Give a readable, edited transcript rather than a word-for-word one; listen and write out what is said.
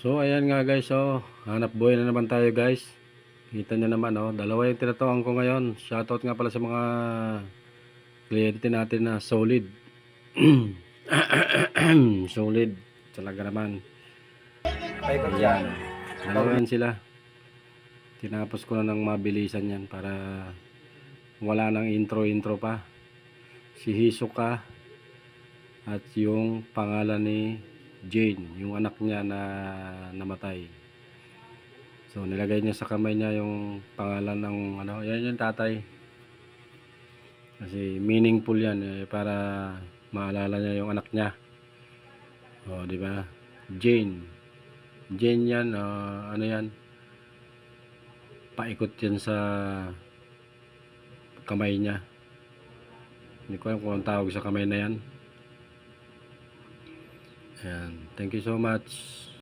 So ayan nga guys, hanap buhay na naman tayo guys. Kita nyo naman, dalawa yung tinatuan ko ngayon. Shoutout nga pala sa mga kliyente natin na solid. Solid talaga naman. Ayan, dalawa yan sila. Tinapos ko na ng mabilisan yan para wala nang intro pa. Si Hisoka at yung pangalan ni Jane, yung anak niya na namatay. So nilagay niya sa kamay niya yung pangalan ng yan yung tatay. Kasi meaningful yan para maalala niya yung anak niya. Di ba? Jane. Jane yan, yan? Paikot yan sa kamay niya. Hindi ko alam kung ang tawag sa kamay na yan. Ayan. Thank you so much.